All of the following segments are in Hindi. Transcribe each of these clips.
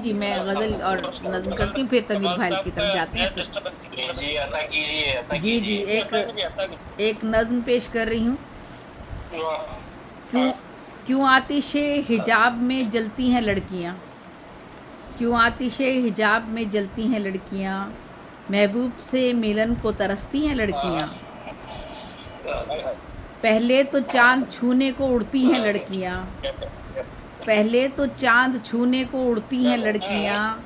जी, मैं गज़ल और नज़्म करती हूँ, फिर तनवीर भाई की तरफ जाते हैं फिर। जी अता कीजिए, अता जी जी, कीजिए। एक नज़्म पेश कर रही हूँ। क्यों क्यों आतिशे हिजाब में जलती हैं लड़कियाँ, क्यों आतिशे हिजाब में जलती हैं लड़कियाँ, महबूब से मिलन को तरसती हैं लड़कियाँ। पहले तो चाँद छूने को उड़ती हैं लड़कियाँ, पहले तो चाँद छूने को उड़ती हैं लड़कियाँ,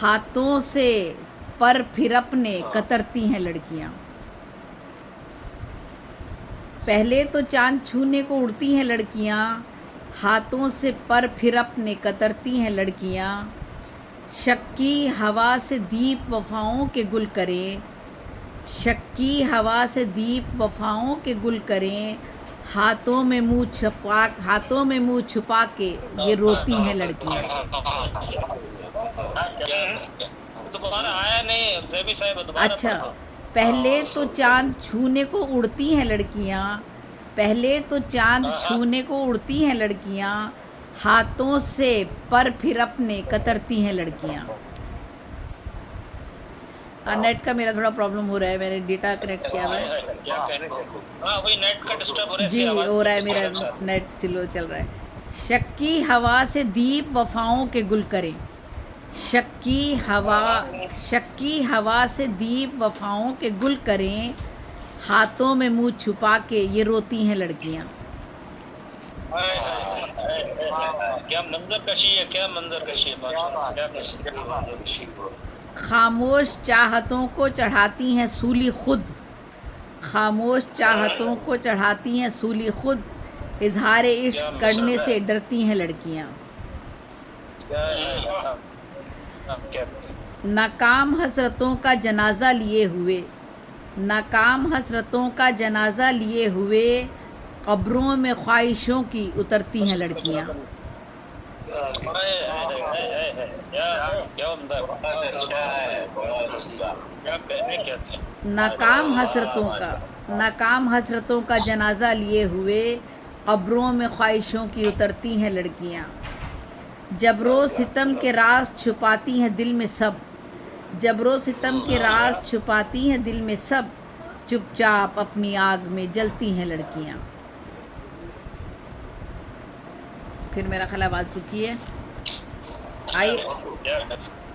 हाथों से पर फिर अपने कतरती हैं लड़कियाँ। पहले तो चाँद छूने को उड़ती हैं लड़कियाँ, हाथों से पर फिर अपने कतरती हैं लड़कियाँ। शक की हवा से दीप वफ़ाओं के गुल करें, शक की हवा से दीप वफ़ाओं के गुल करें, हाथों में मुँह छुपा के ये रोती हैं लड़कियाँ। दोबारा आया नहीं जैबी साहब, दोबारा अच्छा, पढ़ दो। पहले तो चाँद छूने को उड़ती हैं लड़कियाँ, पहले तो चाँद छूने को उड़ती हैं लड़कियाँ, हाथों से पर फिर अपने कतरती हैं लड़कियाँ। नेट का मेरा थोड़ा प्रॉब्लम हो रहा है, मैंने डेटा कनेक्ट किया हुआ है। क्या कहने वही नेट का डिस्टर्ब हो रहा है, जी, इसलिए आवाज हो रहा है, मेरा नेट स्लो चल रहा है। शक की हवा से दीप वफ़ाओं के गुल करें, शक की हवा से दीप वफ़ाओं के गुल करें, हाथों में मुँह छुपा के ये रोती हैं लड़कियाँ। क्या मंजर कशी है, क्या मंजर कशी है, क्या खामोश चाहतों को चढ़ाती हैं सूली खुद, खामोश चाहतों को चढ़ाती हैं सूली खुद, इजहार इश्क करने से डरती हैं लड़कियाँ। नाकाम हसरतों का जनाजा लिए हुए, नाकाम हसरतों का जनाजा लिए हुए, कब्रों में ख्वाहिशों की उतरती हैं लड़कियाँ। नाकाम हसरतों का जनाजा लिए हुए, कब्रों में ख्वाहिशों की उतरती हैं लड़कियाँ। जबरो सितम के राज छुपाती हैं दिल में सब, जबरो सितम के राज छुपाती हैं दिल में सब, चुपचाप अपनी आग में जलती हैं लड़कियाँ। फिर मेरा ख्याल आवाज़ रुकी है, आई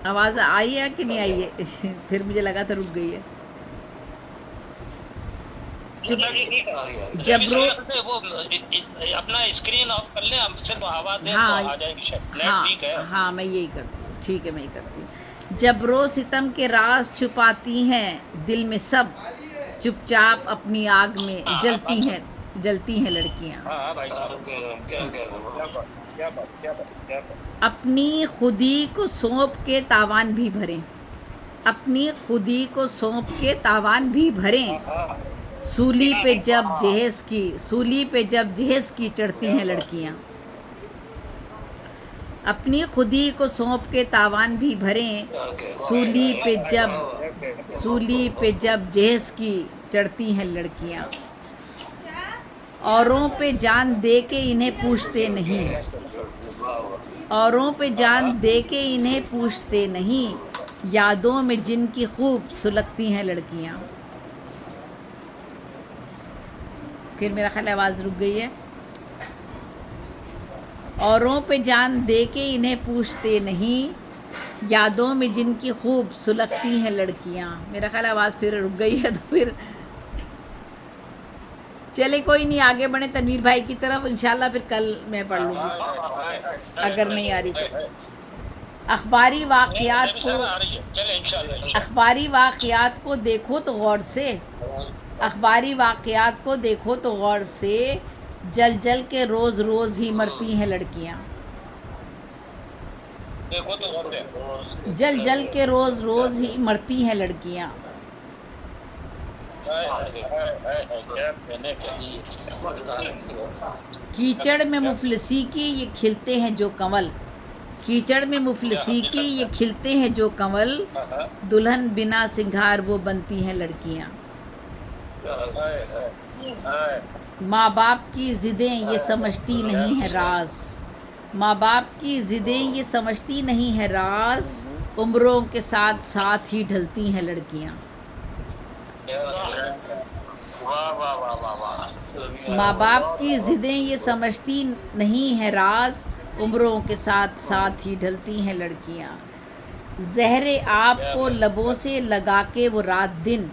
आवाज़ आई है कि नहीं आई है? फिर मुझे लगा था रुक गई है। जबरो वो अपना स्क्रीन ऑफ कर ले, हम सिर्फ आवाज दें हाँ, तो आ जाएगी शायद। नेट हाँ, ठीक है। हाँ, मैं यही करती हूँ, ठीक है, मैं यही करती हूँ। जबरो सितम के राज छुपाती हैं दिल में सब, चुपचाप अपनी आग में जलती हैं लड़कियाँ। भाई अपनी खुदी को सौंप के तावान भी भरें, अपनी खुदी को सौंप के तावान भी भरें, सूली पे जब जहेज की चढ़ती हैं लड़कियाँ। अपनी खुदी को सौंप के तावान भी भरें, सूली पे जब जहेज की चढ़ती हैं लड़कियाँ। औरों पे जान दे के इन्हें पूछते नहीं, औरों पे जान दे के इन्हें पूछते नहीं, यादों में जिनकी खूब सुलगती हैं लड़कियाँ। फिर मेरा ख्याल आवाज़ रुक गई है। औरों पे जान दे के इन्हें पूछते नहीं, यादों में जिनकी खूब सुलगती हैं लड़कियाँ। मेरा ख्याल आवाज़ फिर रुक गई है, तो फिर चले कोई नहीं, आगे बढ़े तनवीर भाई की तरफ। इंशाल्लाह फिर कल मैं पढ़ लूँगी अगर नहीं आ रही तो। अखबारी वाक़यात को देखो तो गौर से, अखबारी वाक़यात को देखो तो गौर से, जल जल के रोज़ रोज़ ही मरती हैं लड़कियाँ। जल जल के रोज़ रोज़ ही मरती हैं लड़कियाँ। कीचड़ में मुफलिसी की ये खिलते हैं जो कंवल, कीचड़ में मुफलिसी की ये खिलते हैं जो कंवल, दुल्हन बिना सिंगार वो बनती हैं लड़कियाँ। माँ बाप की ज़िदें ये समझती नहीं है राज, माँ बाप की जिदें ये समझती नहीं है राज, उम्रों के साथ साथ ही ढलती हैं लड़कियाँ। वाह वाह वाह वाह वाह। माँ बाप की जिदें ये समझती नहीं है राज, उम्रों के साथ साथ ही ढलती हैं लड़कियाँ। जहरे आपको लबों से लगा के वो रात दिन,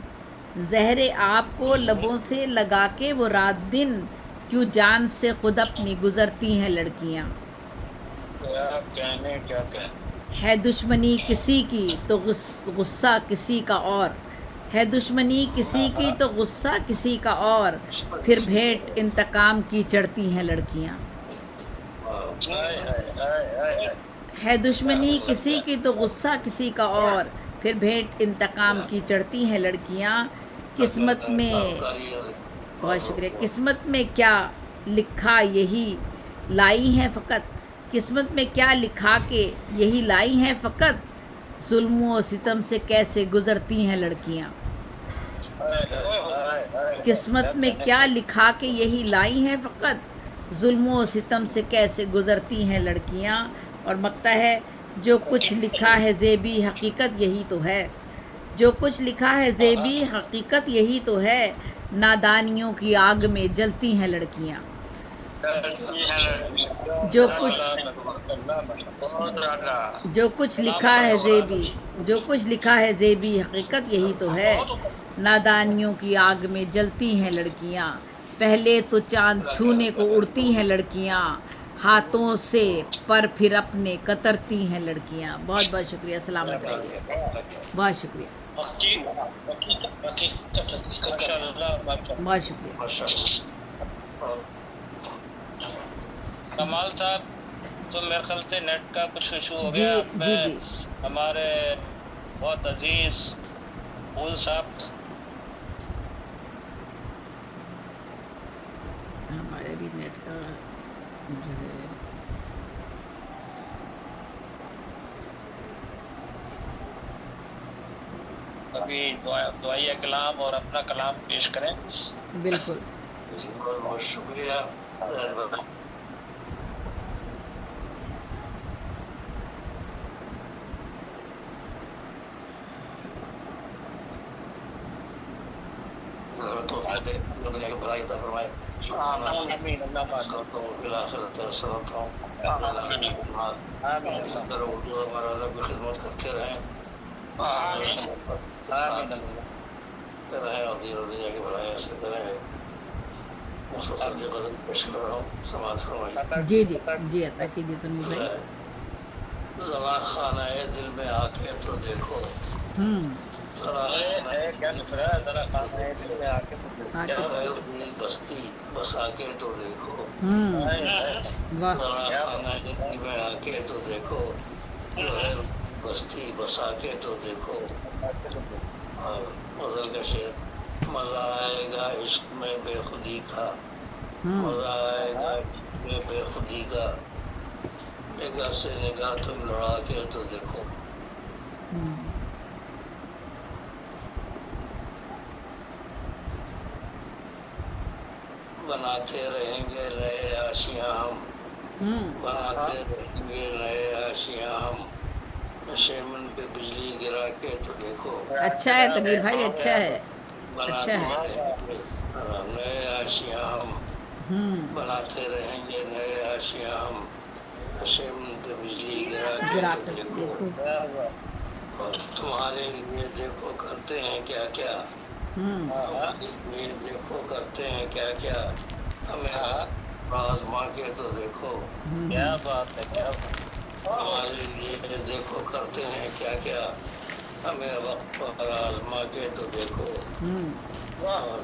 जहरे आपको लबों से लगा के वो रात दिन, क्यों जान से खुद अपनी गुजरती हैं लड़कियाँ। क्या कहने क्या कहने। है दुश्मनी किसी की तो गुस्सा किसी का और, है दुश्मनी किसी की तो गुस्सा किसी का और, फिर भेंट इंतकाम की चढ़ती हैं लड़कियाँ। हाय हाय हाय हाय। है दुश्मनी किसी की तो गुस्सा किसी का और, फिर भेंट इंतकाम की चढ़ती हैं लड़कियाँ। किस्मत में, बहुत शुक्रिया, किस्मत में क्या लिखा यही लाई हैं फ़कत, किस्मत में क्या लिखा के यही लाई हैं फ़कत, जुल्म व सितम से कैसे गुजरती हैं लड़कियाँ। किस्मत में क्या लिखा के यही लाई हैं फ़कत, जुल्म व सितम से कैसे गुजरती हैं लड़कियाँ। और मकता है, जो कुछ लिखा है ज़ेबी हकीकत यही तो है, जो कुछ लिखा है ज़ेबी हकीकत यही तो है, नादानियों की आग में जलती हैं लड़कियाँ। जो कुछ लिखा है ज़ेबी, जो कुछ लिखा है ज़ेबी हकीकत यही तो है, नादानियों की आग में जलती हैं लड़कियाँ। पहले तो चाँद छूने को उड़ती हैं लड़कियाँ, हाथों से पर फिर अपने कतरती हैं लड़कियाँ। बहुत बहुत शुक्रिया, सलामत रहिए, बहुत शुक्रिया, बहुत शुक्रिया। कमाल साहब, तो मेरे ख्याल से नेट का कुछ इशू हो जी गया। जी मैं जी, हमारे बहुत अजीज फूल साहब, हमारे भी नेट का जो है, अभी दुआया कलाम और अपना कलाम पेश करें। बिल्कुल। बहुत बहुत शुक्रिया। खिदमत करते रहें के भलाई ऐसे करें। मुसलसल जो गज़ल पेश कर रहा हूँ, समाज फरमाइए। जी जी जी, अता कीजिए तन्वीर भाई। ज़रा खानाए दिल में आके तो देखो, ज़रा क्या लिख रहा है, ज़रा खानाए दिल में आके तो देखो, आके तो दिल बस्ती बसा के तो देखो, वाह, ज़रा खानाए दिल में आके तो देखो, जो है बस्ती बसा के तो देखो। और गज़ल का शेर, मज़ा आएगा इश्क में बेखुदी का, मज़ा आएगा इश्क में बेखुदी का, निगाह से निगाह तुम लड़ा के तो देखो। बनाते रहेंगे नए आशियाँ हम, बनाते रहेंगे नए आशियाँ हम, नशेमन पे बिजली गिरा के तो देखो। अच्छा है तन्वीर भाई, अच्छा है, बनाते अच्छा है। रहेंगे नए आशियाँ हम, बनाते रहेंगे नए आशियाँ हम, नशेमन पे बिजली गिरा गिरा के कर तो देखो। देखो। और तुम्हारे लिए देखो करते हैं क्या क्या, तुम्हारे लिए देखो करते हैं क्या क्या, हमें आज़मा के तो देखो। क्या बात है, क्या बात। हमारे लिए देखो करते हैं क्या क्या, हमें वक्त पर आज़मा के तो देखो। और